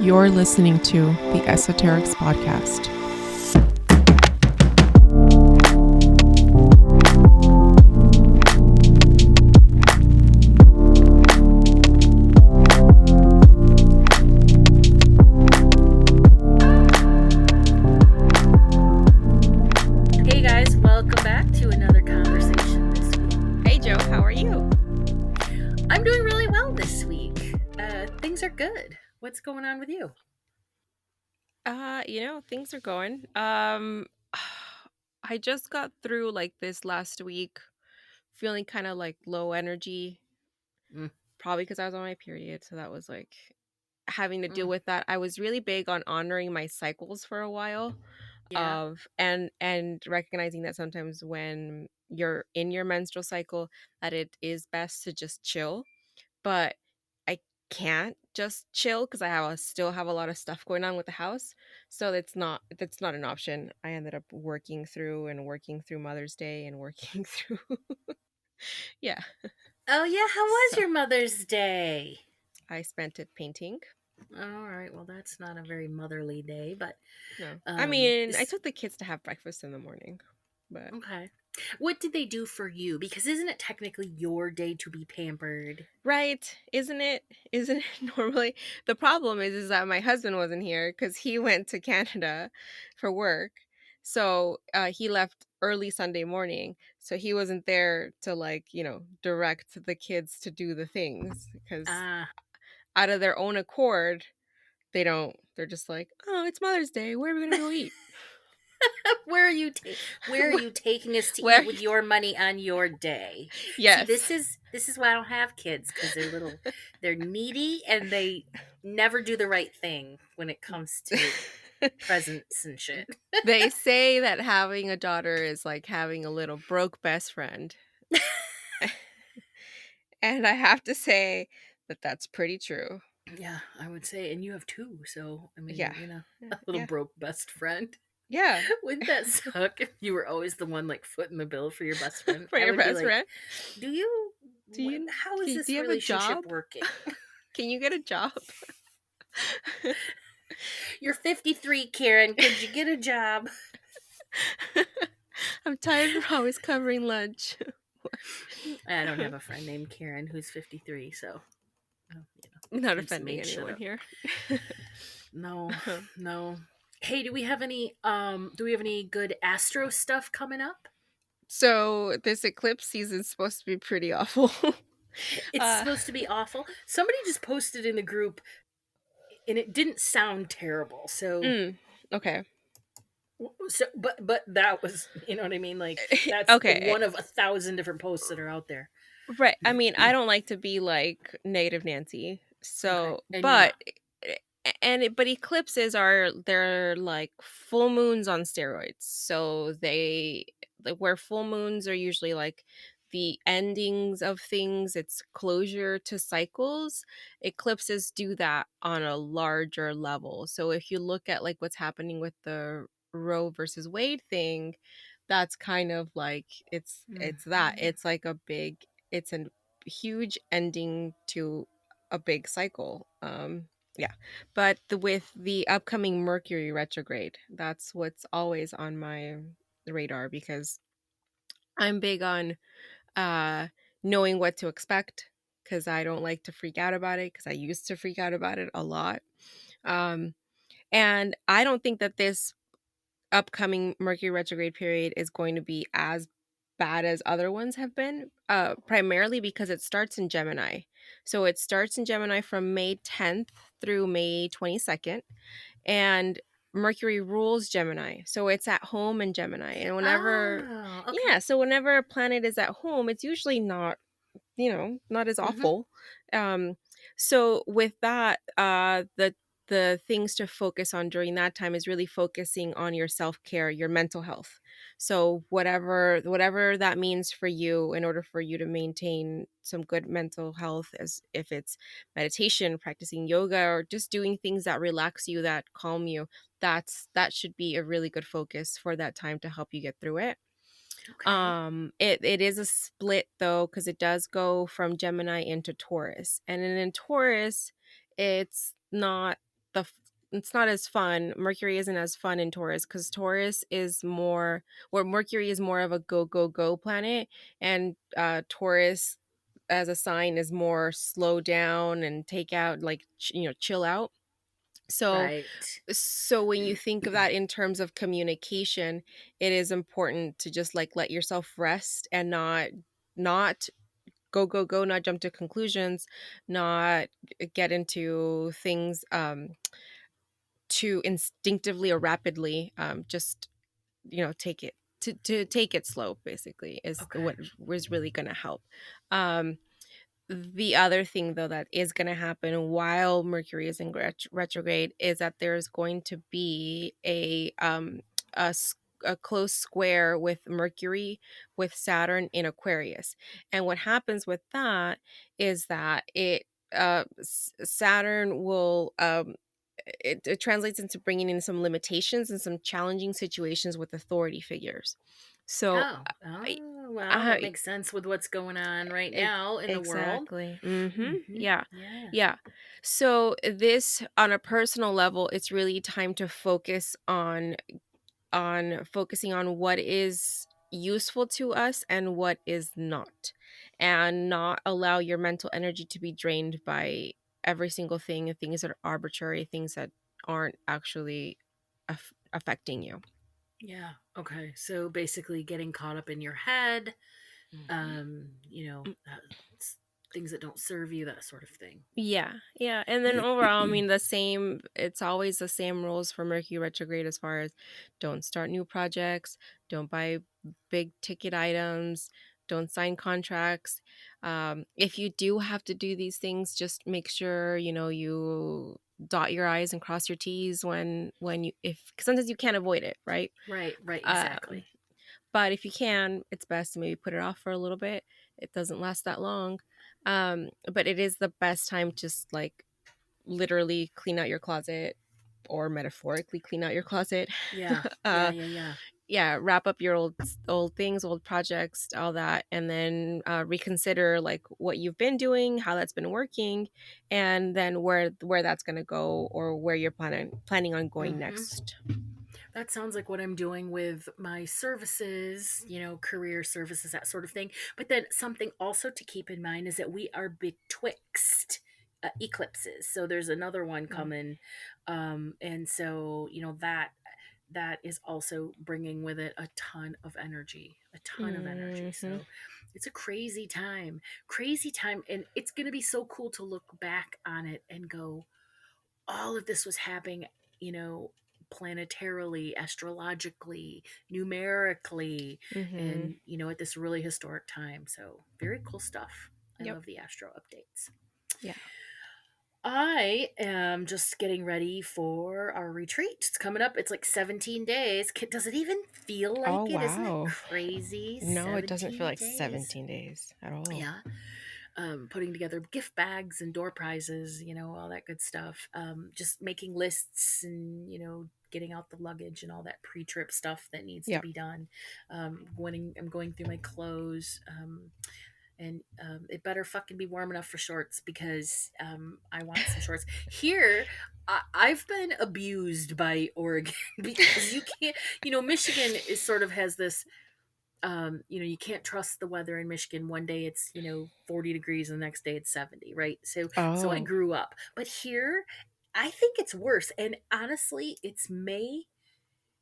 You're listening to the Esoterics Podcast. Hey guys, welcome back to another conversation this week. Hey Joe, how are you? I'm doing really well this week. Things are good. What's going on with you? Things are going. I just got through like this last week feeling kind of like low energy, probably because I was on my period, so that was like having to deal with that. I was really big on honoring my cycles for a while. Yeah. And recognizing that sometimes when you're in your menstrual cycle that it is best to just chill, but I can't just chill because still have a lot of stuff going on with the house, so that's not an option. I ended up working through Mother's Day and working through yeah. Oh yeah, how was So your Mother's Day? I spent it painting. All right, well that's not a very motherly day, but No, I mean, I s- took the kids to have breakfast in the morning, but okay. What did they do for you? Because isn't it technically your day to be pampered? right, isn't it normally? The problem is that my husband wasn't here because he went to Canada for work, so he left early Sunday morning, so he wasn't there to direct the kids to do the things, because Ah, out of their own accord they're just like, oh, it's Mother's Day, where are we gonna go eat? where are you taking us to Where? eat with your money on your day? See, Yes. this is why I don't have kids, because they're needy and they never do the right thing when it comes to presents and shit. They say that having a daughter is like having a little broke best friend. And I have to say that that's pretty true. Yeah, I would say, and you have two, so I Yeah. mean, a little Yeah. broke best friend. Yeah. Wouldn't that suck if you were always the one like footing the bill for your best friend? For I your would be best like, friend. how is Do this you have a relationship job? working? Can you get a job? You're 53, Karen. Could you get a job? I'm tired of always covering lunch. I don't have a friend named Karen who's 53, so Not I just offending made shit anyone up. here. No, no. Hey, do we have any good Astro stuff coming up? So this eclipse season's supposed to be pretty awful. It's supposed to be awful. Somebody just posted in the group and it didn't sound terrible. Okay. But that was, you know what I mean? Like that's Okay. one of 1,000 different posts that are out there. Right. I mean, I don't like to be like negative Nancy. Okay. So, And you're but not. but eclipses they're like full moons on steroids. So where full moons are usually like the endings of things, it's closure to cycles. Eclipses do that on a larger level. So if you look at like what's happening with the Roe versus Wade thing, that's kind of like it's like it's a huge ending to a big cycle. Yeah. But with the upcoming Mercury retrograde, that's what's always on my radar, because I'm big on uh knowing what to expect, because I don't like to freak out about it, because I used to freak out about it a lot. um and I don't think that this upcoming Mercury retrograde period is going to be as bad as other ones have been, primarily because it starts in Gemini. So it starts in Gemini from May 10th through May 22nd, and Mercury rules Gemini. So it's at home in Gemini. And Okay. so whenever a planet is at home, it's usually not as awful. So with that, the things to focus on during that time is really focusing on your self-care, your mental health. So whatever that means for you, in order for you to maintain some good mental health, as if it's meditation, practicing yoga, or just doing things that relax you, that calm you, that should be a really good focus for that time to help you get through it. Okay. It is a split though, because it does go from Gemini into Taurus, and then in Taurus, it's not the f- it's not as fun. Mercury isn't as fun in Taurus because Taurus is more, where Mercury is more of a go go go planet, and Taurus as a sign is more slow down and take out, like chill out. So Right. so when you think of that in terms of communication, it is important to just like let yourself rest and not go go go, not jump to conclusions, not get into things too instinctively or rapidly. Just take it to take it slow, basically, is Okay. what is really going to help. um the other thing, though, that is going to happen while Mercury is in retrograde is that there's going to be a, s- a close square with Mercury with Saturn in Aquarius. And what happens with that is that Saturn will it translates into bringing in some limitations and some challenging situations with authority figures. So Oh. I, Oh, well, that I makes sense with what's going on right now in the world. Exactly. Mm-hmm. Yeah. Yeah. Yeah. So this, on a personal level, it's really time to focus on focusing on what is useful to us and what is not, and not allow your mental energy to be drained by every single thing, things that are arbitrary, things that aren't actually affecting you. Yeah. Okay. So basically getting caught up in your head, Mhm. s- things that don't serve you, that sort of thing. Yeah, yeah. And then overall, I mean, it's always the same rules for Mercury retrograde as far as don't start new projects, don't buy big ticket items, don't sign contracts. If you do have to do these things, just make sure, you dot your I's and cross your T's when you, if, 'cause sometimes you can't avoid it, right? Right, right, Um, exactly. but if you can, it's best to maybe put it off for a little bit. It doesn't last that long. But it is the best time, just like literally clean out your closet, or metaphorically clean out your closet. Yeah, yeah, uh yeah, yeah. yeah, wrap up your old things, old projects, all that, and then reconsider like what you've been doing, how that's been working, and then where that's going to go, or where you're planning on going Mm-hmm. next. That sounds like what I'm doing with my services, career services, that sort of thing. But then something also to keep in mind is that we are betwixt eclipses. So there's another one coming, and so that is also bringing with it a ton of energy, a ton of energy. Mm-hmm. So it's a crazy time, and it's going to be so cool to look back on it and go, all of this was happening, you know, planetarily, astrologically, numerically, Mm-hmm. and at this really historic time. So very cool stuff. I Yep. love the astro updates. Yeah. I am just getting ready for our retreat. It's coming up. It's like 17 days. Does it even feel Oh, like it? Isn't it wow. crazy? No, it doesn't feel 17 like days. 17 days at all. Yeah. Putting together gift bags and door prizes, all that good stuff. Just making lists and, getting out the luggage and all that pre-trip stuff that needs to Yeah. be done. I'm going through my clothes. And it better fucking be warm enough for shorts because I want some shorts. Here, I've been abused by Oregon because you can't, Michigan is sort of has this you can't trust the weather in Michigan. One day it's 40 degrees, and the next day it's 70, right? So I Oh. grew up, but here I think it's worse. And honestly, it's May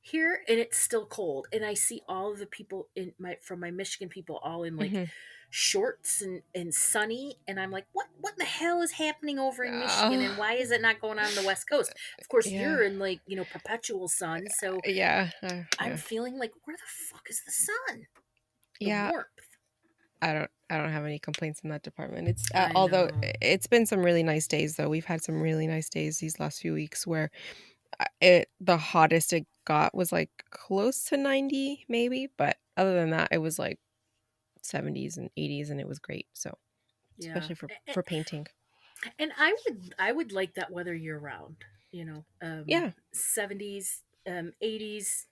here, and it's still cold. And I see all of the people from my Michigan people all in like Hmm. shorts and sunny, and I'm like, what the hell is happening over in Michigan, Oh, and why is it not going on the West Coast? Of course, yeah. you're in like perpetual sun, so Yeah. I'm Yeah. feeling like, where the fuck is the sun, the Yeah. warmth? I don't have any complaints in that department. It's I although know. it's been some really nice days though. We've had some really nice days these last few weeks where the hottest it got was like close to 90 maybe, but other than that it was like 70s and 80s, and it was great. So, Yeah. especially for painting. And I would like that weather year round, Yeah. 70s. 80s,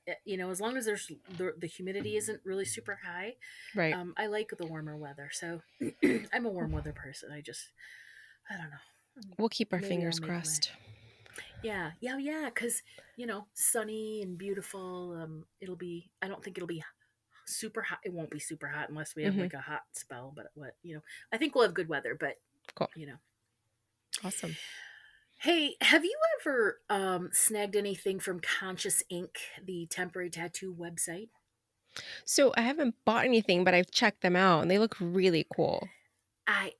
as long as the humidity isn't really super high. Right. I like the warmer weather, so I'm a warm weather person. I don't know. We'll keep our Maybe I'll fingers make my crossed. yeah, because sunny and beautiful. It'll be. I don't think it'll be super hot. It won't be super hot unless we have Hmm. like a hot spell. But I think we'll have good weather. But Cool. you know, Awesome. hey, have you ever snagged anything from Conscious Ink, the temporary tattoo website? So I haven't bought anything, but I've checked them out and they look really cool. I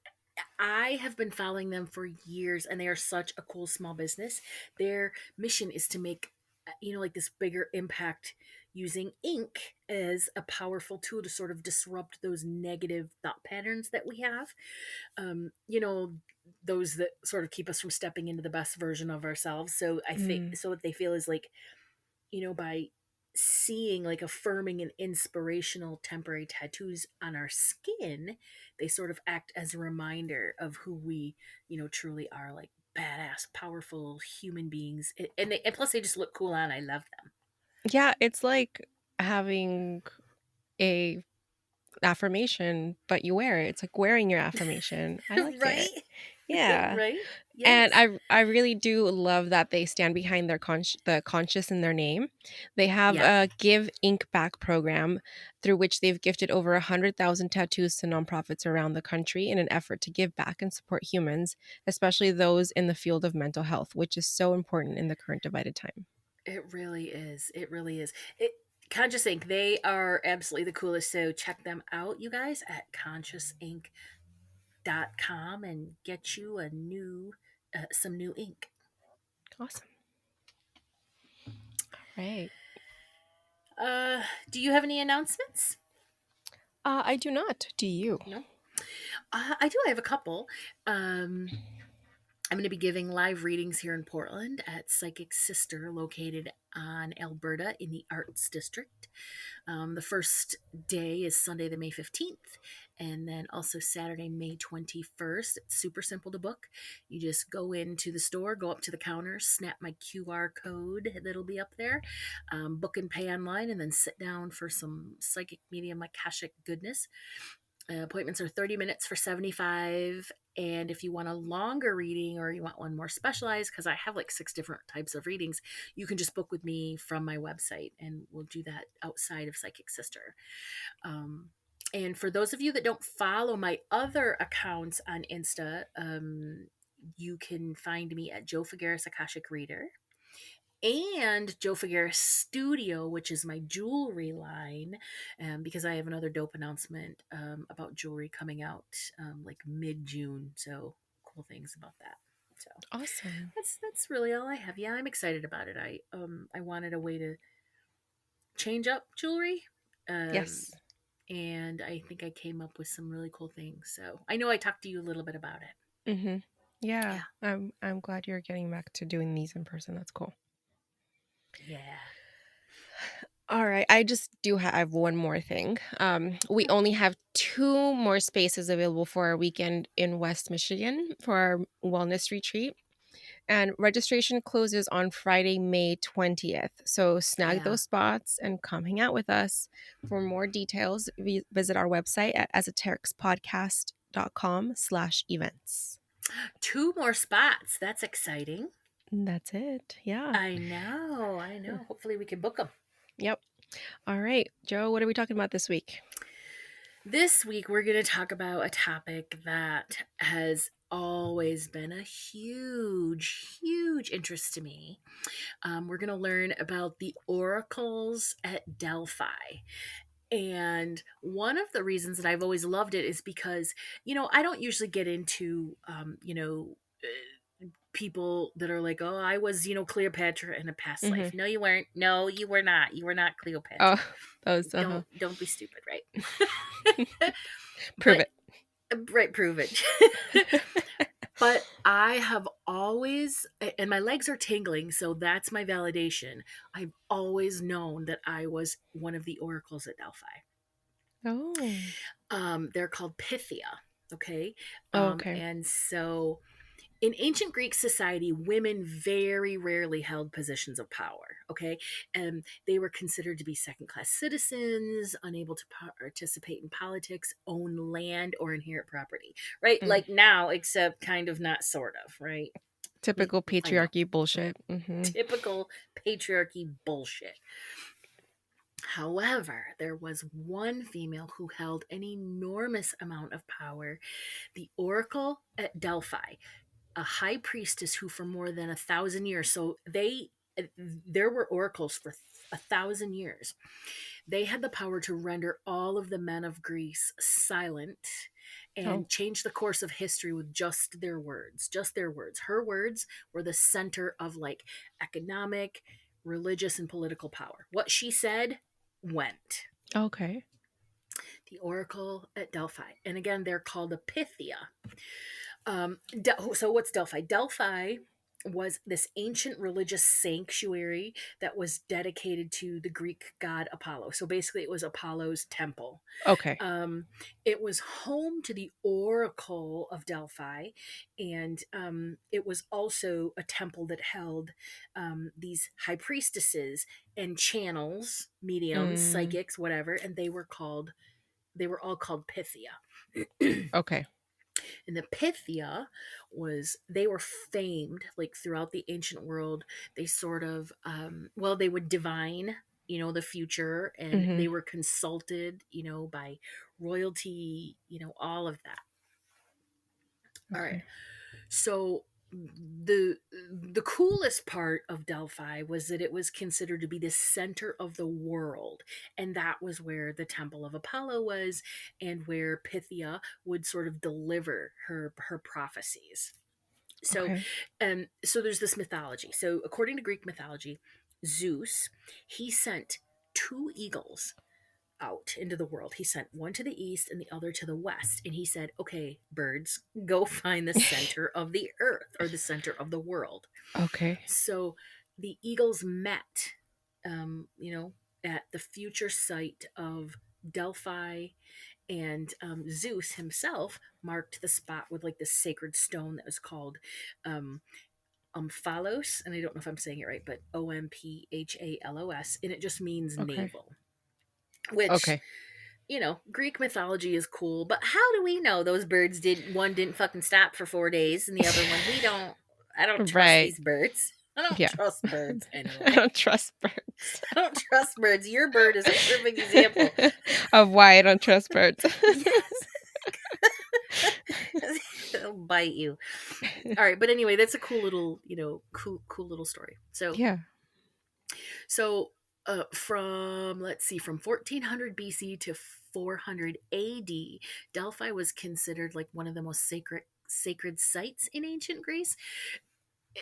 I have been following them for years, and they are such a cool small business. Their mission is to make like this bigger impact using ink as a powerful tool to sort of disrupt those negative thought patterns that we have. Those that sort of keep us from stepping into the best version of ourselves. So I think Mm. so what they feel is like, by seeing like affirming and inspirational temporary tattoos on our skin, they sort of act as a reminder of who we, truly are, like badass, powerful human beings. And plus they just look cool on. I love them. Yeah, it's like having a affirmation, but you wear it. It's like wearing your affirmation. I like Right? it. Yeah. Right? And Yes. I really do love that they stand behind their the conscious in their name. They have Yeah. a Give Ink Back program through which they've gifted over 100,000 tattoos to nonprofits around the country in an effort to give back and support humans, especially those in the field of mental health, which is so important in the current divided time. It really is. It really is. Conscious Ink, they are absolutely the coolest. So check them out, you guys, at consciousink.com and get you some new ink. Awesome. All right. Do you have any announcements? I do not. Do you? No. I do. I have a couple. Um, I'm going to be giving live readings here in Portland at Psychic Sister, located on Alberta in the Arts District. The first day is Sunday, the May 15th, and then also Saturday, May 21st. It's super simple to book. You just go into the store, go up to the counter, snap my QR code that'll be up there, book and pay online, and then sit down for some psychic medium akashic goodness. Appointments are 30 minutes for 75. And if you want a longer reading or you want one more specialized, because I have like 6 different types of readings, you can just book with me from my website and we'll do that outside of Psychic Sister. And for those of you that don't follow my other accounts on Insta, you can find me at Joe Figueres Akashic Reader and Joe Figueres Studio, which is my jewelry line, because I have another dope announcement about jewelry coming out like mid-June. So cool things about that. So Awesome. that's really all I have. Yeah, I'm excited about it. I wanted a way to change up jewelry. Um, Yes. and I think I came up with some really cool things. So I know I talked to you a little bit about it. Mm-hmm. Yeah. Yeah. I'm glad you're getting back to doing these in person. That's cool. Yeah. All right. I just do have one more thing. We only have 2 more spaces available for our weekend in West Michigan for our wellness retreat. And registration closes on Friday, May 20th. So snag Yeah. those spots and come hang out with us. For more details, visit our website at esotericspodcast.com/events. 2 more spots. That's exciting. That's it. Yeah. I know. I know. Hopefully we can book them. Yep. All right, Joe, what are we talking about this week? This week we're going to talk about a topic that has always been a huge interest to me. We're going to learn about the oracles at Delphi. And one of the reasons that I've always loved it is because, I don't usually get into, people that are like, oh, I was, Cleopatra in a past Mm-hmm. life. No, you weren't. No, you were not. You were not Cleopatra. Oh, those. Don't be stupid, right? Prove But, right, prove it. But I have always, and my legs are tingling, so that's my validation. I've always known that I was one of the oracles at Delphi. Oh. They're called Pythia. Okay. Oh, okay. And so In ancient Greek society, women very rarely held positions of power. Okay, and they were considered to be second-class citizens, unable to participate in politics, own land, or inherit property. Right, Mm. like now, except kind of not, sort of. Right. Typical I know. patriarchy bullshit. Typical patriarchy bullshit. However, there was one female who held an enormous amount of power, the Oracle at Delphi, a high priestess who, for more than 1,000 years, so there were oracles for 1,000 years. They had the power to render all of the men of Greece silent Oh, and change the course of history with just their words. Just their words. Her words were the center of like economic, religious, and political power. What she said went. okay. The Oracle at Delphi. And again, they're called a Pythia. So what's Delphi? Delphi was this ancient religious sanctuary that was dedicated to the Greek god Apollo. So basically, it was Apollo's temple. Okay. It was home to the Oracle of Delphi, and it was also a temple that held these high priestesses and channels, mediums, Mm, psychics, whatever, and they were all called Pythia. okay. And the Pythia they were famed like throughout the ancient world. They sort of, they would divine, the future, and hmm they were consulted, by royalty, all of that. All right. Okay. So the coolest part of Delphi was that it was considered to be the center of the world, and that was where the temple of Apollo was, and where Pythia would sort of deliver her prophecies. So, Okay. so there's this mythology. So according to Greek mythology, Zeus, he sent two eagles out into the world. He sent one to the east and the other to the west. And he said, okay, birds, go find the center of the earth, or the center of the world. Okay. So the eagles met, um, you know, at the future site of Delphi, and Zeus himself marked the spot with like this sacred stone that was called um, Omphalos, and I don't know if I'm saying it right, but Omphalos, and it just means Okay. navel. Which, Okay. Greek mythology is cool, but how do we know those birds didn't fucking stop for 4 days, and the other one we don't? I don't trust Right. these birds. I don't Yeah. trust birds I anyway. don't trust birds. I don't trust birds. Your bird is a perfect example. Of why I don't trust birds. Yes. They'll bite you. All right, but anyway, that's a cool little, cool little story. So, Yeah. from let's see, from 1400 BC to 400 AD, Delphi was considered like one of the most sacred sites in ancient Greece.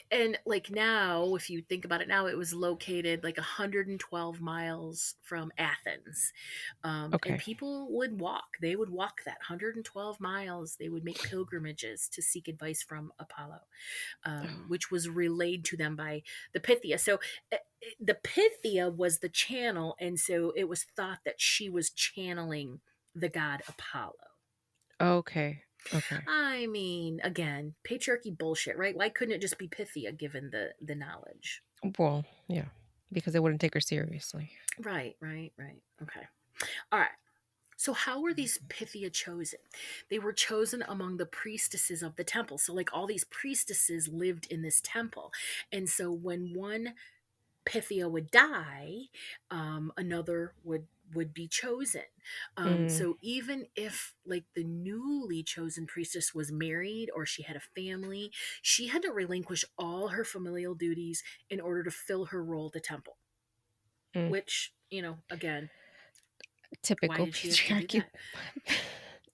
And like now, if you think about it now, it was located like 112 miles from Athens. And Okay. people would walk. They would walk that 112 miles. They would make pilgrimages to seek advice from Apollo, which was relayed to them by the Pythia. So the Pythia was the channel, and so it was thought that she was channeling the god Apollo. Okay. Okay. I mean, again, patriarchy bullshit, right? Why couldn't it just be Pythia given the knowledge? Well, yeah. Because they wouldn't take her seriously. Right. Okay. All right. So how were these Pythia chosen? They were chosen among the priestesses of the temple. So like all these priestesses lived in this temple. And so when one Pythia would die, another would be chosen. Mm. So even if like the newly chosen priestess was married or she had a family, she had to relinquish all her familial duties in order to fill her role at the temple. Mm. Which, again, why Typical did she have to do patriarchy. that?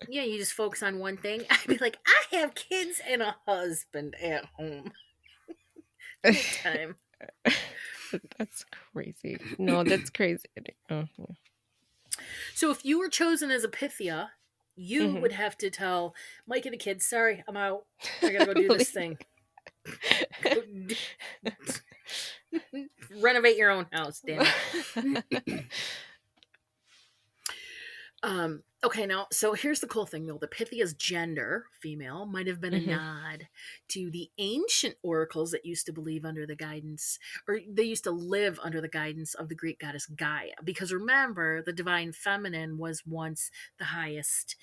Yeah, you just focus on one thing. I'd be like, I have kids and a husband at home. Good time. That's crazy. No, that's crazy. Oh, So if you were chosen as a Pythia, you mm-hmm. would have to tell Mike and the kids, sorry, I'm out. I gotta go do this thing. Renovate your own house, damn it. Okay, now, so here's the cool thing though. The Pythia's gender, female, might have been a Hmm. nod to the ancient oracles that used to believe under the guidance, or they used to live under the guidance of the Greek goddess Gaia. Because remember, the divine feminine was once the highest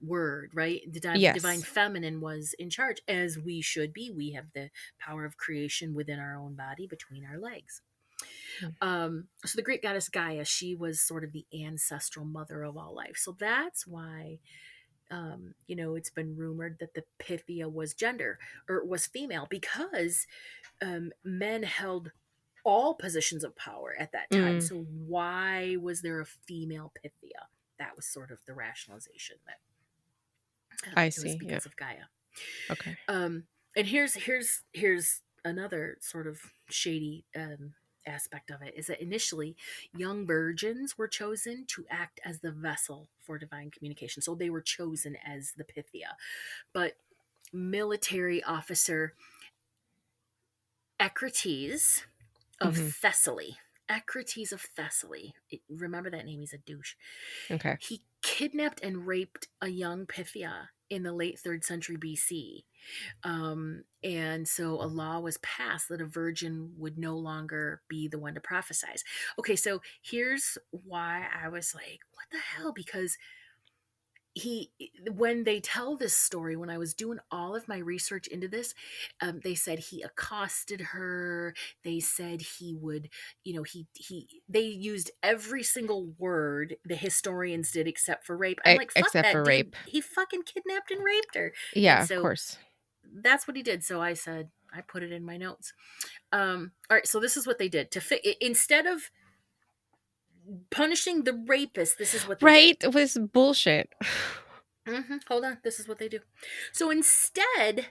word, right? The divine Yes. feminine was in charge, as we should be. We have the power of creation within our own body, between our legs. So the Greek goddess Gaia, she was sort of the ancestral mother of all life. So that's why, it's been rumored that the Pythia was gender or was female, because men held all positions of power at that time. Mm, So why was there a female Pythia? That was sort of the rationalization that I it was see. Yeah. because of Gaia. Okay. And here's another sort of shady aspect of it, is that initially young virgins were chosen to act as the vessel for divine communication. So they were chosen as the Pythia. But military officer Ecrates of Hmm. Thessaly, Ecrates of Thessaly, remember that name, he's a douche. Okay. He kidnapped and raped a young Pythia in the late 3rd century BC. And so a law was passed that a virgin would no longer be the one to prophesize. Okay, so here's why I was like, what the hell? Because he, when they tell this story, when I was doing all of my research into this, they said he accosted her. They said he would, they used every single word the historians did except for rape. I'm like, fuck Except that for dude, rape. he fucking kidnapped and raped her. And Yeah, of so course. that's what he did. So I said, I put it in my notes. All right, so this is what they did instead of punishing the rapist. This is what they did. Right? It was bullshit. Hold on, this is what they do. So instead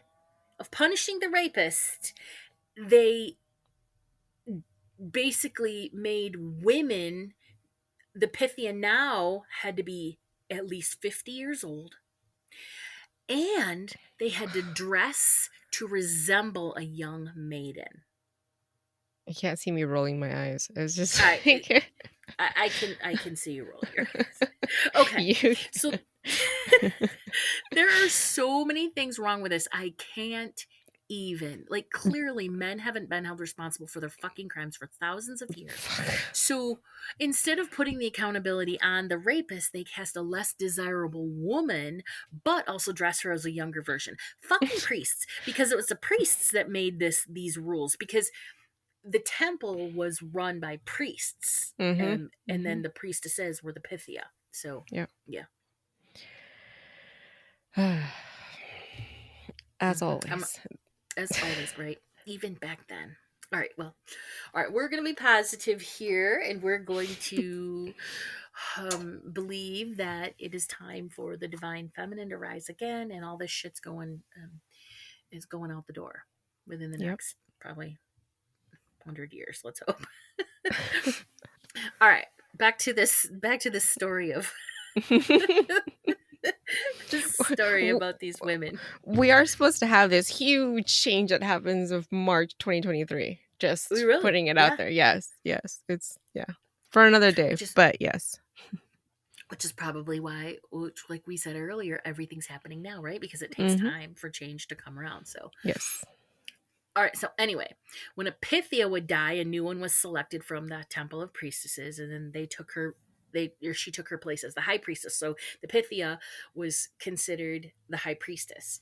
of punishing the rapist, they basically made women, the Pythia now had to be at least 50 years old, and they had to dress to resemble a young maiden. You can't see me rolling my eyes. It's just I, like I can see you rolling your eyes. Okay, you. so there are so many things wrong with this. I can't even, like, clearly men haven't been held responsible for their fucking crimes for thousands of years. So instead of putting the accountability on the rapist, they cast a less desirable woman, but also dress her as a younger version. Fucking priests, because it was the priests that made these rules, because the temple was run by priests, Mm-hmm. and Mm-hmm. then the priestesses were the Pythia. So Yeah. yeah. As I'm, always. as always, right? Even back then. All right, well, all right, we're going to be positive here, and we're going to believe that it is time for the divine feminine to rise again, and all this shit's going is going out the door within the Yep. next probably 100 years. Let's hope. All right, back to this story of this story about these women. We are supposed to have this huge change that happens of March 2023. Just We really, putting it yeah. out there. Yes. It's for another day, but yes. Which is probably why, like we said earlier, everything's happening now, right? Because it takes time for change to come around. So yes. All right, so anyway, when a Pythia would die, a new one was selected from the temple of priestesses, and then she took her place as the high priestess. So the Pythia was considered the high priestess.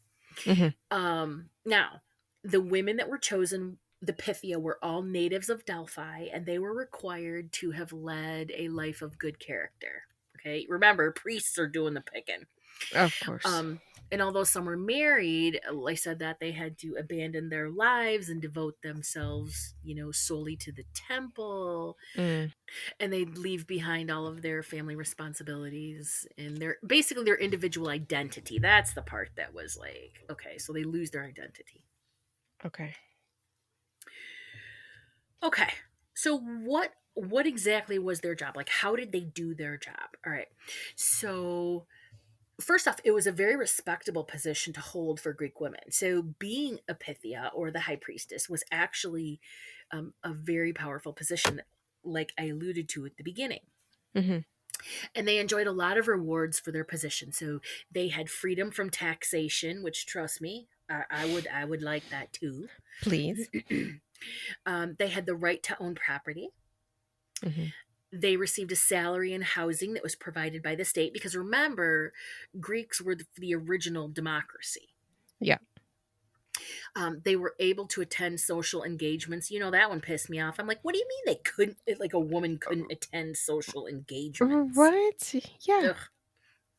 Now, the women that were chosen, the Pythia, were all natives of Delphi, and they were required to have led a life of good character. Okay, remember, priests are doing the picking. Of course. And although some were married, I said that they had to abandon their lives and devote themselves, solely to the temple. And they'd leave behind all of their family responsibilities and basically their individual identity. That's the part that was like, okay, so they lose their identity. Okay. Okay. So what exactly was their job? Like, how did they do their job? All right. So first off, it was a very respectable position to hold for Greek women. So being a Pythia, or the high priestess, was actually a very powerful position, like I alluded to at the beginning. And they enjoyed a lot of rewards for their position. So they had freedom from taxation, which, trust me, I would like that too. Please. They had the right to own property. Hmm. They received a salary and housing that was provided by the state, because remember, Greeks were the original democracy. Yeah. They were able to attend social engagements. You know, that one pissed me off. I'm like, what do you mean they couldn't, like a woman couldn't attend social engagements? Right? Yeah. Ugh,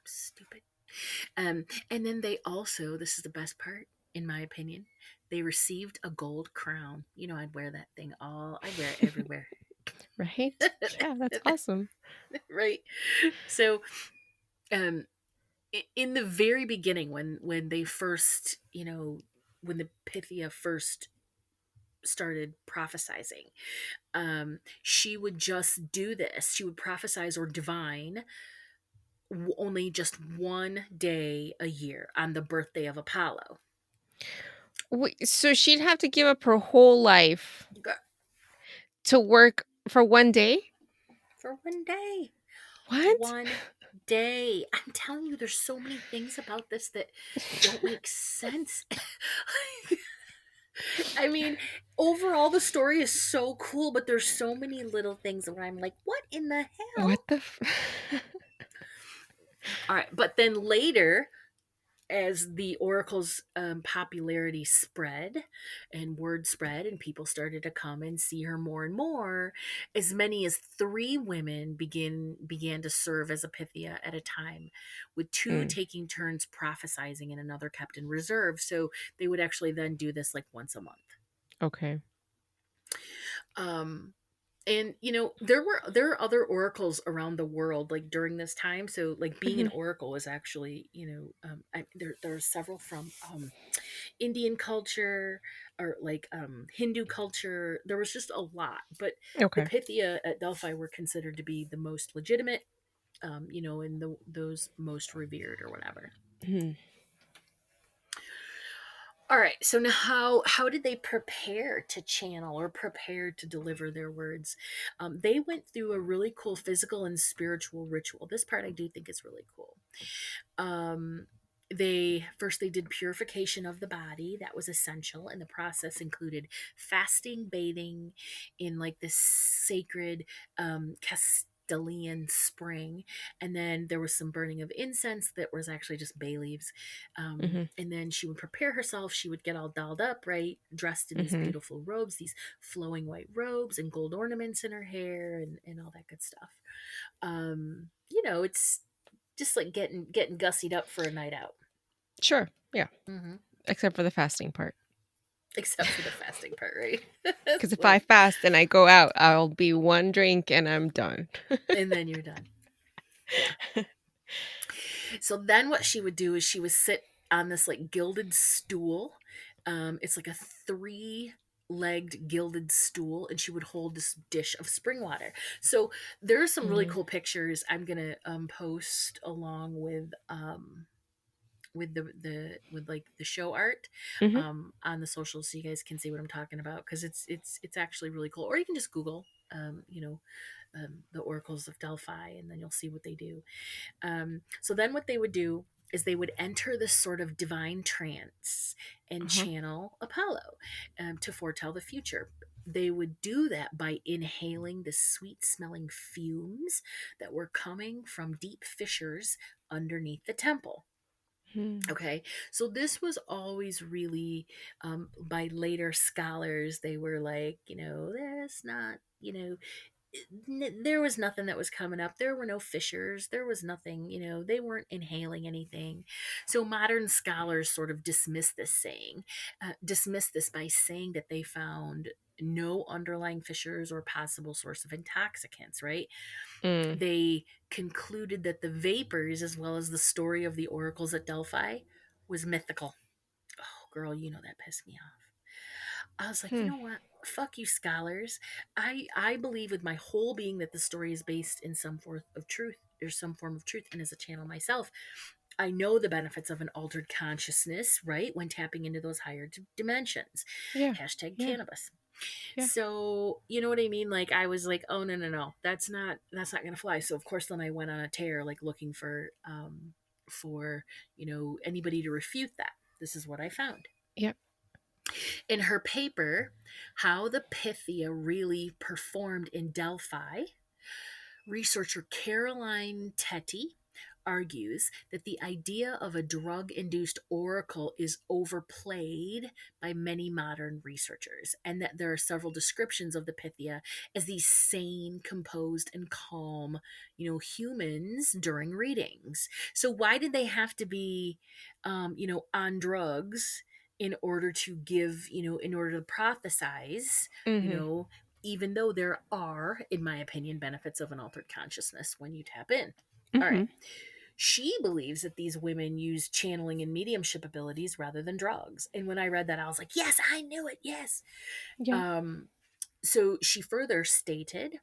stupid. And then they also, this is the best part, in my opinion, they received a gold crown. You know, I'd wear that thing I'd wear it everywhere. Right? Yeah, that's awesome. Right. So, um, in the very beginning, when they first, when the Pythia first started prophesizing, she would just do this. She would prophesize or divine only just one day a year on the birthday of Apollo. Wait, so she'd have to give up her whole life to work for one day? For one day. What? One day. I'm telling you, there's so many things about this that don't make sense. I mean, overall, the story is so cool, but there's so many little things where I'm like, what in the hell? What the All right, but then later, as the oracle's popularity spread and word spread and people started to come and see her more and more, as many as 3 women began to serve as a Pythia at a time, with 2 taking turns prophesizing and another kept in reserve. So they would actually then do this like once a month. Okay. And there are other oracles around the world like during this time. So like being an oracle was actually, there are several from Indian culture, or like Hindu culture. There was just a lot, but the Okay. Pythia at Delphi were considered to be the most legitimate, and those most revered or whatever. Mhm. All right. So now, how did they prepare to channel or prepare to deliver their words? They went through a really cool physical and spiritual ritual. This part I do think is really cool. They did purification of the body. That was essential, and the process included fasting, bathing in like this sacred Castilian spring, and then there was some burning of incense that was actually just bay leaves. And then she would prepare herself. She would get all dolled up, right, dressed in these beautiful robes, these flowing white robes, and gold ornaments in her hair, and all that good stuff. It's just like getting gussied up for a night out. Sure. Yeah. Mm-hmm. Except for the fasting part. Except for the fasting part, right? Because if I fast and I go out, I'll be one drink and I'm done. And then you're done. Yeah. So then what she would do is she would sit on this like gilded stool. It's like a 3-legged gilded stool, and she would hold this dish of spring water. So there are some really cool pictures I'm gonna post along with with like the show art on the socials, so you guys can see what I'm talking about, because it's actually really cool. Or you can just Google the oracles of Delphi, and then you'll see what they do. So then what they would do is they would enter this sort of divine trance and channel Apollo to foretell the future. They would do that by inhaling the sweet smelling fumes that were coming from deep fissures underneath the temple. Okay, so this was always really, by later scholars, they were like, that's not, there was nothing that was coming up. There were no fissures. There was nothing, they weren't inhaling anything. So modern scholars sort of dismiss this by saying that they found no underlying fissures or possible source of intoxicants, right? They concluded that the vapors, as well as the story of the oracles at Delphi, was mythical. Oh, girl, that pissed me off. I was like, you know what? Fuck you, scholars. I believe with my whole being that the story is based in some form of truth. There's some form of truth, and as a channel myself, I know the benefits of an altered consciousness, right? When tapping into those higher dimensions. Yeah. Hashtag Yeah. cannabis. Yeah. So, you know what I mean? Like I was like, oh no no no, that's not gonna fly. So of course then I went on a tear like looking for anybody to refute that. This is what I found. Yep. In her paper, How the Pythia Really Performed in Delphi, researcher Caroline Tetty argues that the idea of a drug induced oracle is overplayed by many modern researchers, and that there are several descriptions of the Pythia as these sane, composed, and calm, humans during readings. So, why did they have to be, on drugs in order to give, in order to prophesize, you Mm-hmm. know, even though there are, in my opinion, benefits of an altered consciousness when you tap in? All right. Mm-hmm. She believes that these women use channeling and mediumship abilities rather than drugs. And when I read that, I was like, yes, I knew it. Yes. Yeah. Um, so she further stated,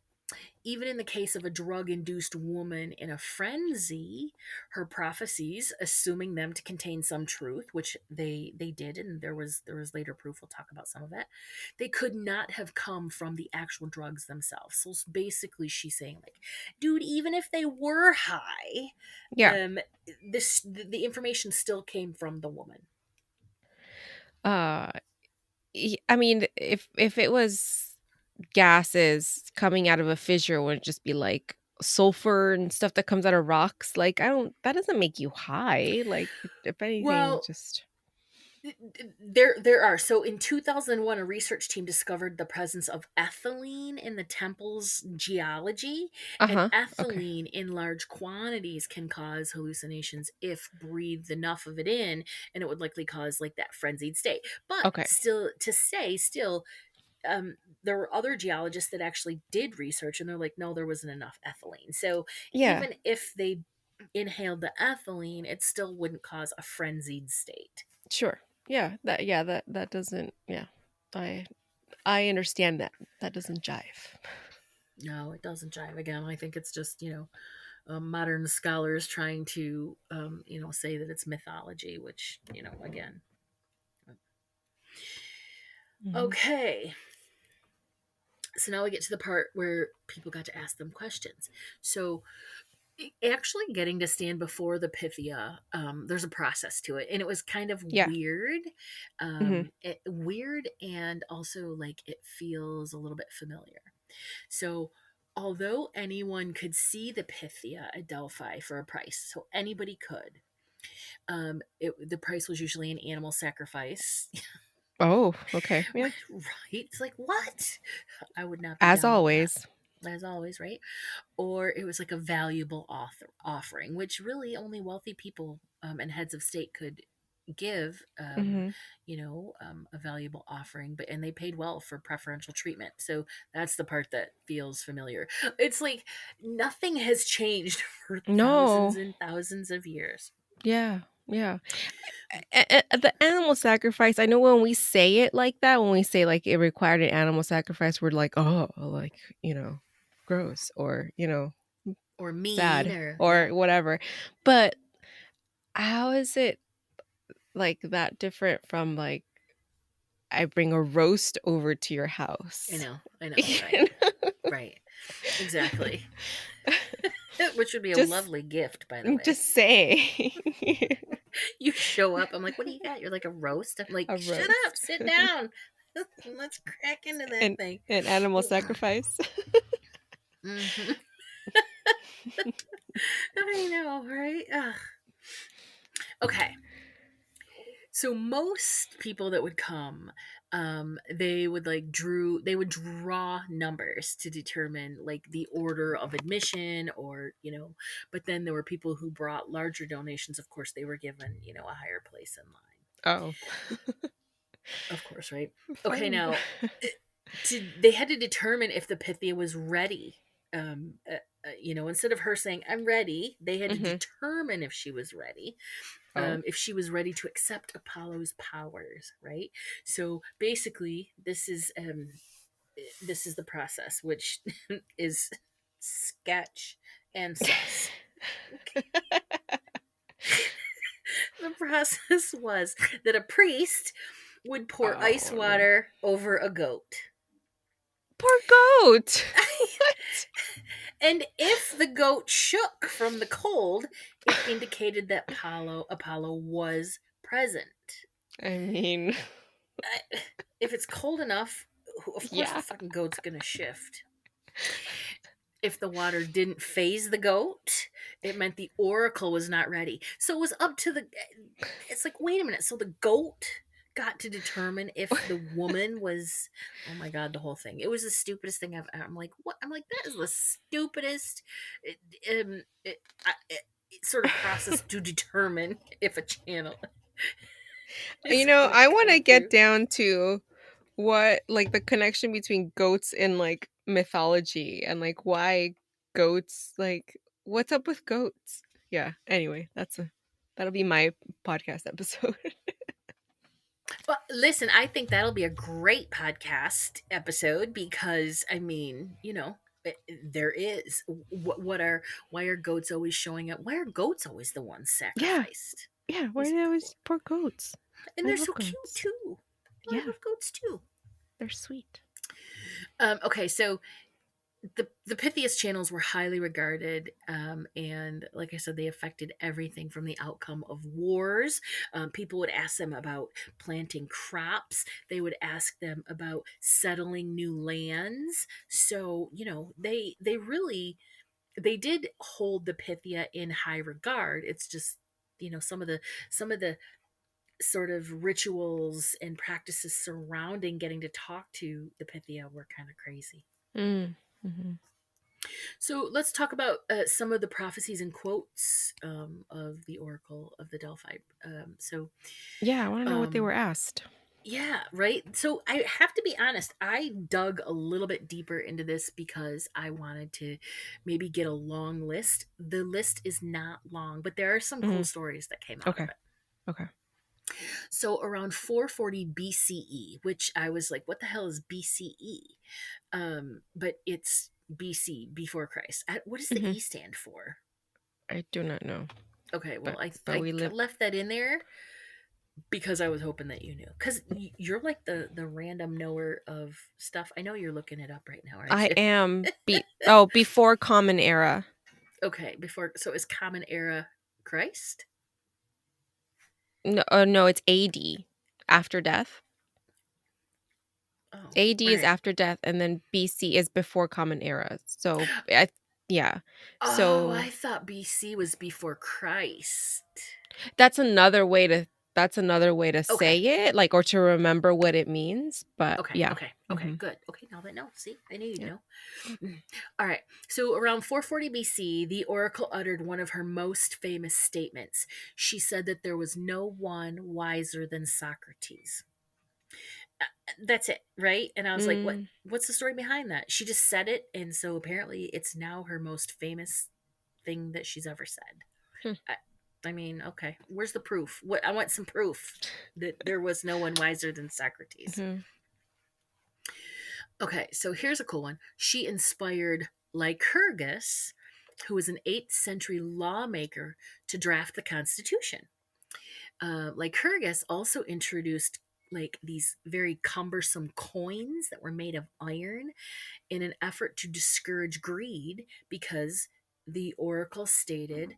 even in the case of a drug induced woman in a frenzy, her prophecies, assuming them to contain some truth, which they did, and there was later proof, we'll talk about some of it, they could not have come from the actual drugs themselves. So basically she's saying, like, dude, even if they were high, Yeah. the information still came from the woman. Uh, I mean, if it was gases coming out of a fissure, would it just be like sulfur and stuff that comes out of rocks? Like, I don't. That doesn't make you high. Like, if anything, Well, just. there are. So in 2001, a research team discovered the presence of ethylene in the temple's geology, Uh and huh. Okay. ethylene in large quantities can cause hallucinations if breathed enough of it in, and it would likely cause like that frenzied state. But Okay. still, there were other geologists that actually did research, and they're like, no, there wasn't enough ethylene. So Yeah. even if they inhaled the ethylene, it still wouldn't cause a frenzied state. Sure. Yeah. That. Yeah. That doesn't. Yeah. I. I understand that. That doesn't jive. No, it doesn't jive. Again, I think it's just, modern scholars trying to, say that it's mythology, which, again. Mm-hmm. Okay. So now we get to the part where people got to ask them questions. So actually getting to stand before the Pythia, there's a process to it. And it was kind of Yeah. weird. Mm-hmm. Weird, and also like it feels a little bit familiar. So, although anyone could see the Pythia at Delphi for a price, so anybody could, the price was usually an animal sacrifice. Oh. Okay. Yeah. Right? It's like, what? I would not be As down with that. always. As always, right? Or it was like a valuable offering, which really only wealthy people and heads of state could give, Mm-hmm. a valuable offering, but and they paid well for preferential treatment. So that's the part that feels familiar. It's like nothing has changed for thousands No. and thousands of years. Yeah. Yeah. The animal sacrifice, I know when we say it like that, when we say like it required an animal sacrifice, we're like, oh, like, gross or, Or mean, sad or or yeah. whatever. But how is it like that different from like I bring a roast over to your house? I know, right. You Right. Exactly. Which would be a just lovely gift, by the way. just say You show up, I'm like, what do you got? You're like, a roast? I'm like, a shut up, roast. sit down. Let's crack into that an thing. an animal sacrifice. Hmm. I know, right? Ugh. Okay. So most people that would come, they would draw numbers to determine like the order of admission, or but then there were people who brought larger donations. Of course, they were given a higher place in line. Oh, Of course, right? Okay, fun. now they had to determine if the Pythia was ready. Instead of her saying "I'm ready," they had to Hmm. determine if she was ready, Oh. if she was ready to accept Apollo's powers. Right. So basically, this is the process, which is sketch and sus. The process was that a priest would pour ice Oh, water over a goat. Poor goat. And if the goat shook from the cold, it indicated that Apollo was present. I mean, If it's cold enough, of course yeah. the fucking goat's gonna shift. If the water didn't phase the goat, it meant the oracle was not ready. So it was up to the. It's like, wait a minute. So the goat got to determine if the woman was. Oh my god, the whole thing. It was the stupidest thing I'm like, what? I'm like, that is the stupidest. Sort of process to determine if a channel. is I want to coming get through. down to what like the connection between goats and like mythology and like why goats like what's up with goats. Yeah, anyway, that'll be my podcast episode. Well, listen, I think that'll be a great podcast episode because I mean, there is why are goats always showing up? Why are goats always the ones Yeah, sacrificed? yeah, why These are they poor, always poor goats? and I they're love so cute goats. too. I Yeah, love goats too. they're sweet. Okay, so the Pythias channels were highly regarded, and like I said, they affected everything from the outcome of wars. People would ask them about planting crops. They would ask them about settling new lands. So they really they did hold the Pythia in high regard. It's just some of the sort of rituals and practices surrounding getting to talk to the Pythia were kind of crazy. Mm-hmm. So let's talk about some of the prophecies and quotes of the Oracle of the Delphi. Yeah, I want to know what they were Um, asked. yeah, right. So I have to be honest, I dug a little bit deeper into this because I wanted to maybe get a long list. The list is not long, but there are some cool Mhm. stories that came out of Okay. it. Okay. So around 440 BCE, which I was like, what the hell is BCE? But it's BC, before Christ. What does the Hmm. E stand for? I do not know, Okay, well, but I but I we live. left that in there because I was hoping that you knew. Because you're like the random knower of stuff. I know you're looking it up right now, aren't I you? am before Common Era. Okay, before, so is Common Era Christ? No, no, it's AD, after death. Oh, AD all is right. after death, and then BC is before Common Era. So yeah. Oh, So I thought BC was before Christ. that's another way to say Okay, it, like, or to remember what it means. But okay, yeah. okay, okay, Hmm. good. Okay, now that know. See, I knew you'd Yep. know. Yep. All right. So around 440 BC, the oracle uttered one of her most famous statements. She said that there was no one wiser than Socrates. That's it, right? And I was like, Mm, what's the story behind that? She just said it, and so apparently it's now her most famous thing that she's ever said. hmm. I mean, okay, where's the proof? What I want some proof that there was no one wiser than Socrates. Mhm. Okay, so here's a cool one. She inspired Lycurgus, who was an 8th century lawmaker, to draft the Constitution. Lycurgus also introduced like these very cumbersome coins that were made of iron in an effort to discourage greed because the oracle stated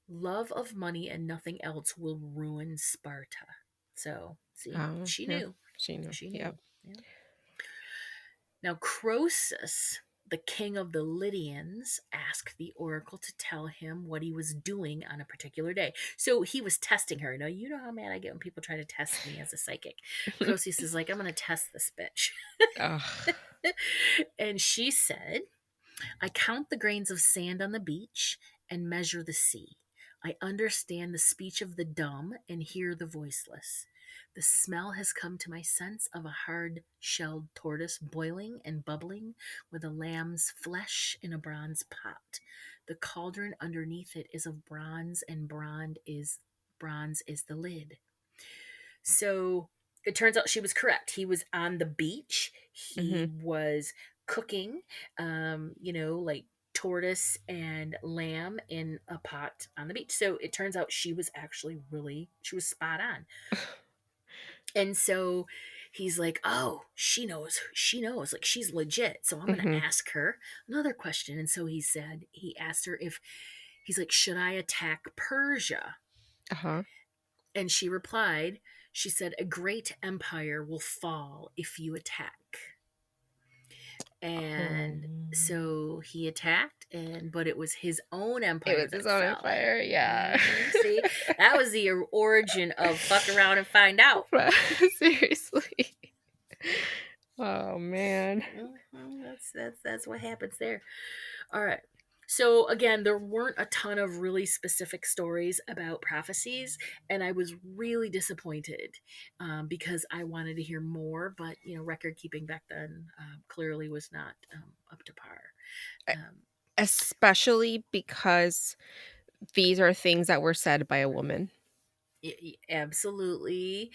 love of money and nothing else will ruin Sparta. So, see, Oh, she yeah. knew. She knew. She Yep. knew. Yeah. Now, Croesus, the king of the Lydians, asked the oracle to tell him what he was doing on a particular day. So he was testing her. Now, you know how mad I get when people try to test me as a psychic. Croesus is like, I'm going to test this bitch. Ugh. And she said, I count the grains of sand on the beach and measure the sea. I understand the speech of the dumb and hear the voiceless. The smell has come to my sense of a hard shelled tortoise boiling and bubbling with a lamb's flesh in a bronze pot. The cauldron underneath it is of bronze, and bronze is the lid. So it turns out she was correct. He was on the beach. He Hmm. was cooking, like tortoise and lamb in a pot on the beach. So it turns out she was spot on. And so he's like, oh, she knows, like she's legit. So I'm going to Mm-hmm. ask her another question. And so he asked her if, he's like, should I attack Persia? Uh-huh. And she replied, she said, a great empire will fall if you attack. And so he attacked, but it was his own It empire was his that own fell. empire, yeah. See, that was the origin of fuck around and find out. Seriously. Oh man. That's what happens there. All right. So again, there weren't a ton of really specific stories about prophecies, and I was really disappointed because I wanted to hear more. But record keeping back then clearly was not up to par. Especially because these are things that were said by a woman. Absolutely,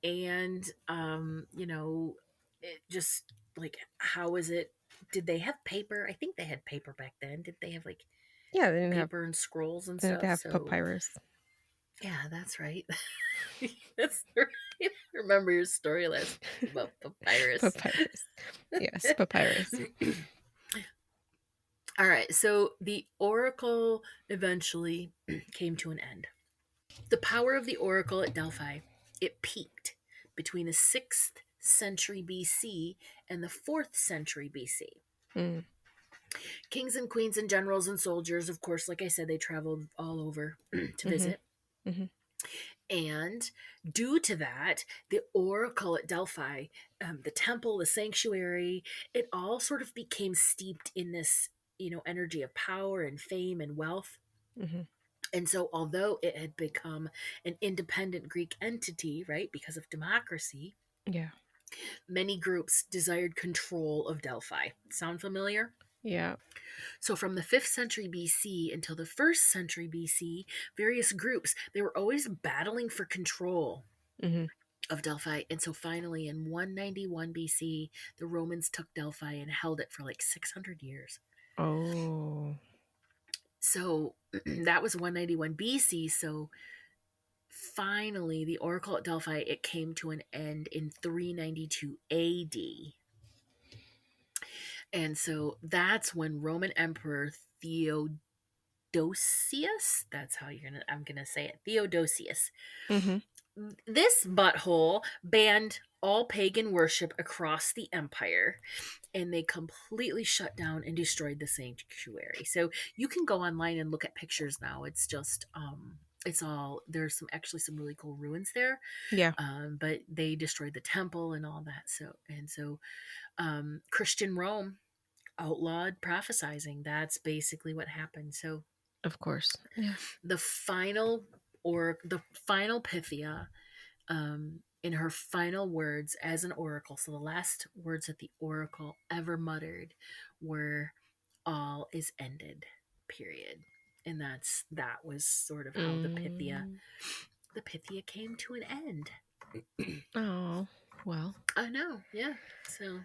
and it just like, how is it? Did they have paper? I think they had paper back then. Did they have like Yeah, they didn't paper and scrolls and they stuff? didn't have So papyrus. yeah, that's right. That's right. I remember your story last about papyrus. Papyrus. Yes, papyrus. All right, so the oracle eventually came to an end. The power of the oracle at Delphi, it peaked between the 6th century BC and the 4th century BC. Mm. Kings and queens and generals and soldiers, of course, like I said, they traveled all over to visit. Mm-hmm. And due to that, the oracle at Delphi, the temple, the sanctuary, it all sort of became steeped in this, energy of power and fame and wealth. Mm-hmm. And so, although it had become an independent Greek entity, right, because of democracy, Yeah. many groups desired control of Delphi. Sound familiar? Yeah. So from the 5th century BC until the 1st century BC, various groups, they were always battling for control Mm-hmm. of Delphi. And so finally in 191 BC, the Romans took Delphi and held it for like 600 years. Oh. So that was 191 BC. So finally, the Oracle at Delphi, it came to an end in 392 AD. And so that's when Roman Emperor Theodosius, that's how I'm gonna say it, Theodosius. Mm-hmm. This butthole banned all pagan worship across the empire, and they completely shut down and destroyed the sanctuary. So you can go online and look at pictures now. It's just there's some really cool ruins there. Yeah. But they destroyed the temple and all that. So Christian Rome outlawed prophesizing. That's basically what happened. So Of course. Yeah. the final Pythia, in her final words as an oracle, so the last words that the oracle ever muttered were, all is ended, period. And that was sort of how the Pythia came to an end. Oh, well. I know, yeah. So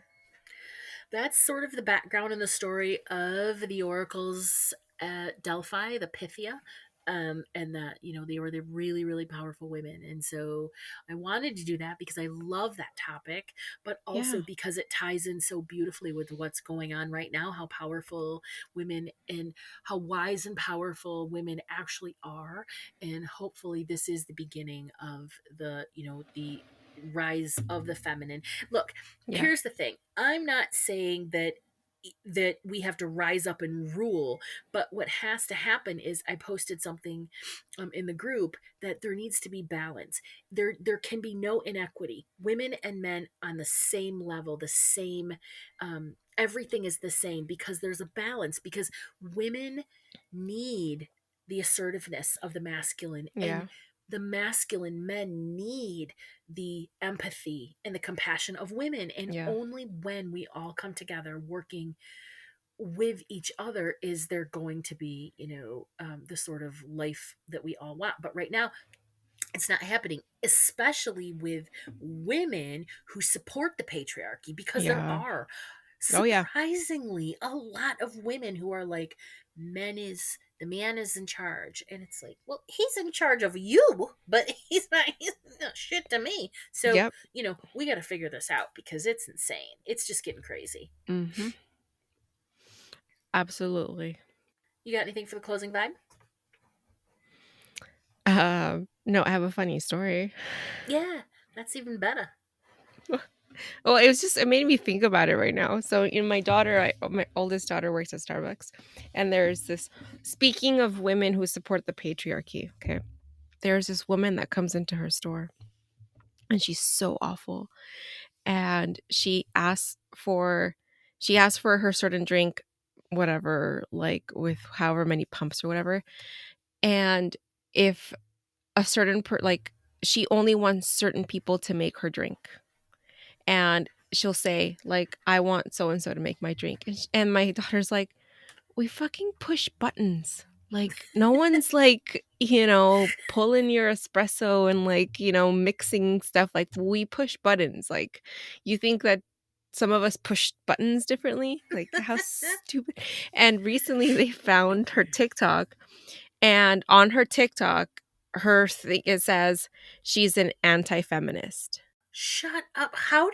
that's sort of the background and the story of the oracles at Delphi, the Pythia. And that, they were the really, really powerful women. And so I wanted to do that because I love that topic, but also because it ties in so beautifully with what's going on right now, how powerful women and how wise and powerful women actually are. And hopefully this is the beginning of the rise of the feminine. Look, here's the thing. I'm not saying that we have to rise up and rule, but what has to happen is, I posted something in the group, that there needs to be balance. There can be no inequity. Women and men on the same level, the same, everything is the same, because there's a balance, because women need the assertiveness of the masculine, and the masculine men need the empathy and the compassion of women. And only when we all come together working with each other is there going to be, the sort of life that we all want. But right now, it's not happening, especially with women who support the patriarchy, because there are surprisingly a lot of women who are like, the man is in charge. And it's like, well, he's in charge of you, but he's not shit to me. So, Yep. we got to figure this out because it's insane. It's just getting crazy. Mm-hmm. Absolutely. You got anything for the closing vibe? No, I have a funny story. Yeah, that's even better. Well, it made me think about it right now. So, my oldest daughter works at Starbucks, and there's this, speaking of women who support the patriarchy, okay, there's this woman that comes into her store, and she's so awful. And she asks for her certain drink, whatever, like with however many pumps or whatever. And if a certain like, she only wants certain people to make her drink, and she'll say like, I want so and so to make my drink, and my daughter's like, we fucking push buttons. Like, no one's like, pulling your espresso and like, mixing stuff. Like, we push buttons. Like, you think that some of us push buttons differently? Like, how stupid. And recently they found her TikTok, and on her TikTok, her thing, it says she's an anti-feminist. Shut up. How are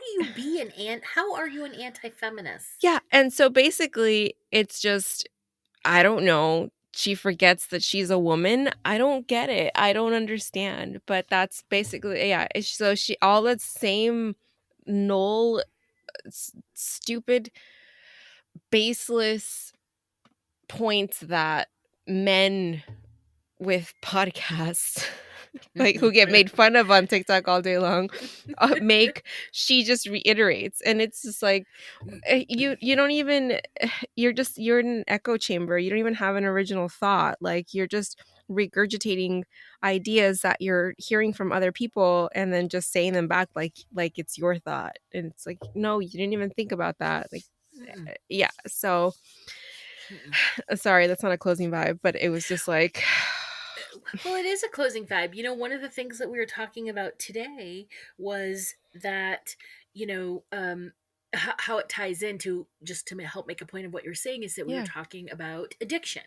you an anti-feminist? Yeah. And so basically it's just, I don't know. She forgets that she's a woman. I don't get it. I don't understand. But that's basically, yeah. So she, all that same null, stupid, baseless points that men with podcasts, like who get made fun of on TikTok all day long, make, she just reiterates. And it's just like, you don't even, you're in an echo chamber. You don't even have an original thought. Like, you're just regurgitating ideas that you're hearing from other people and then just saying them back like it's your thought. And it's like, no, you didn't even think about that. Like, yeah. So sorry, that's not a closing vibe, but it was just like, Well, it is a closing vibe. One of the things that we were talking about today was that, you know, um, how it ties into, just to help make a point of what you're saying, is that we were yeah, talking about addiction,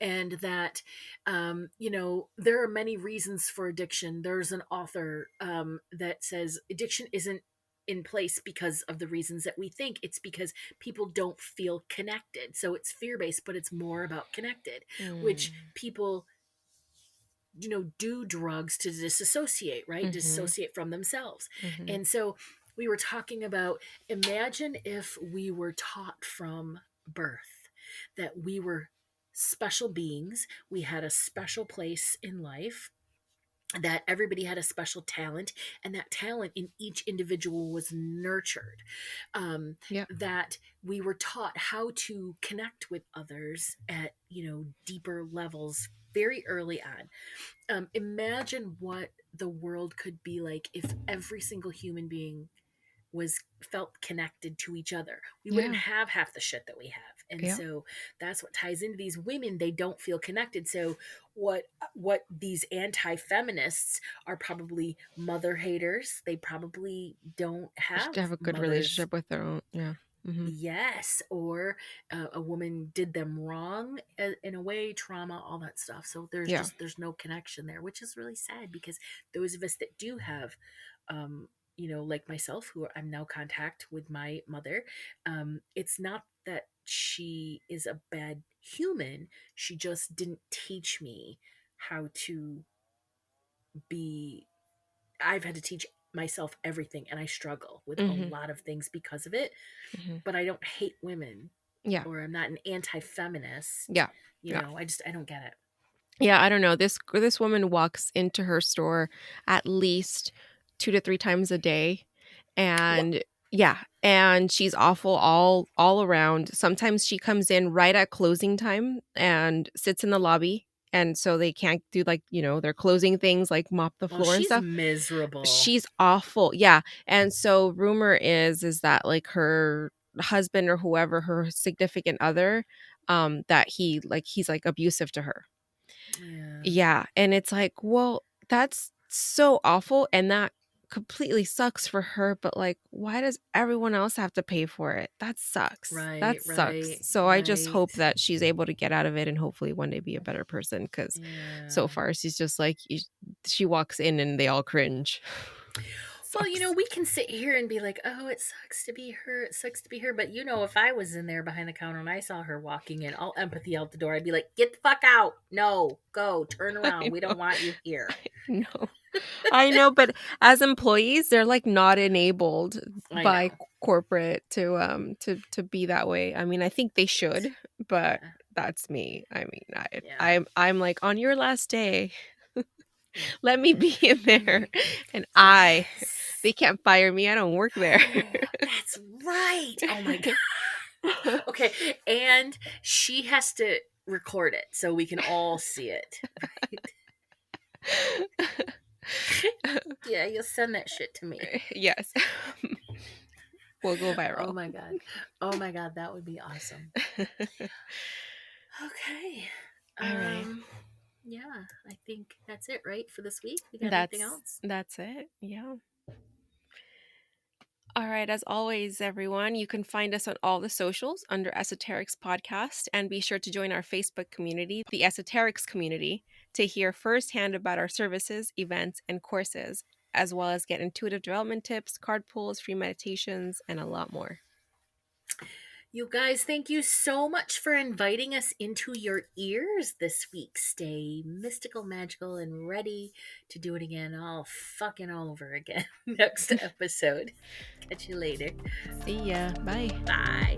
and that, there are many reasons for addiction. There's an author that says addiction isn't in place because of the reasons that we think. It's because people don't feel connected. So it's fear based, but it's more about connected, which people do drugs to disassociate, right? mm-hmm, Disassociate from themselves. mm-hmm, And so we were talking about, imagine if we were taught from birth that we were special beings, we had a special place in life, that everybody had a special talent, and that talent in each individual was nurtured, yeah, that we were taught how to connect with others at deeper levels very early on. Imagine what the world could be like if every single human being felt connected to each other. We wouldn't yeah, have half the shit that we have. And yeah. so that's what ties into these women. They don't feel connected. So what these anti-feminists are, probably mother haters. They probably don't Should have have a good mothers. relationship with their own. Yeah. Mm-hmm. Yes, or a woman did them wrong, in a way, trauma, all that stuff. So Yeah. there's no connection there, which is really sad, because those of us that do have, like myself, who I'm now contact with my mother, it's not that she is a bad human. She just didn't teach me how to be. I've had to teach myself everything, and I struggle with a Mm-hmm. lot of things because of it. Mm-hmm. But I don't hate women, Yeah. or I'm not an anti-feminist. Yeah. Yeah. I don't get it. Yeah. I don't know. This woman walks into her store at least 2 to 3 times a day, What? and yeah, and she's awful all around. Sometimes she comes in right at closing time and sits in the lobby, and so they can't do, like, their closing things like mop the Well, floor and she's stuff. miserable. She's awful. Yeah. And so rumor is that like her husband or whoever, her significant other, that he's like abusive to her. Yeah. Yeah. And it's like, well, that's so awful. And that completely sucks for her, but like, why does everyone else have to pay for it? That sucks. That Right, sucks. right, So I just right. hope that she's able to get out of it and hopefully one day be a better person, because so Yeah. far she's just like, she walks in and they all cringe. Well, you know, Sucks. we can sit here and be like, "Oh, it sucks to be her. It sucks to be her." But you know, if I was in there behind the counter and I saw her walking in, all empathy out the door, I'd be like, "Get the fuck out! No, go, turn around. We don't want you here." No, I know, but as employees, they're like not enabled I by know. corporate to be that way. I mean, I think they should, but Yeah, that's me. I mean, yeah. I'm like, on your last day, Yeah. let me be in there, and Yes. they can't fire me. I don't work there. Oh, that's right. Oh my god. Okay, and she has to record it so we can all see it. Right? Yeah, you'll send that shit to me. Yes, we'll go Oh viral. my god. Oh my god, that would be awesome. Okay. All right. Yeah, I think that's it, right? For this week. We got anything else? That's it. Yeah. All right, as always, everyone, you can find us on all the socials under Esoterics Podcast, and be sure to join our Facebook community, the Esoterics Community, to hear firsthand about our services, events, and courses, as well as get intuitive development tips, card pulls, free meditations, and a lot more. You guys, thank you so much for inviting us into your ears this week. Stay mystical, magical, and ready to do it again all over again next episode. Catch you later. See ya. Bye. Bye.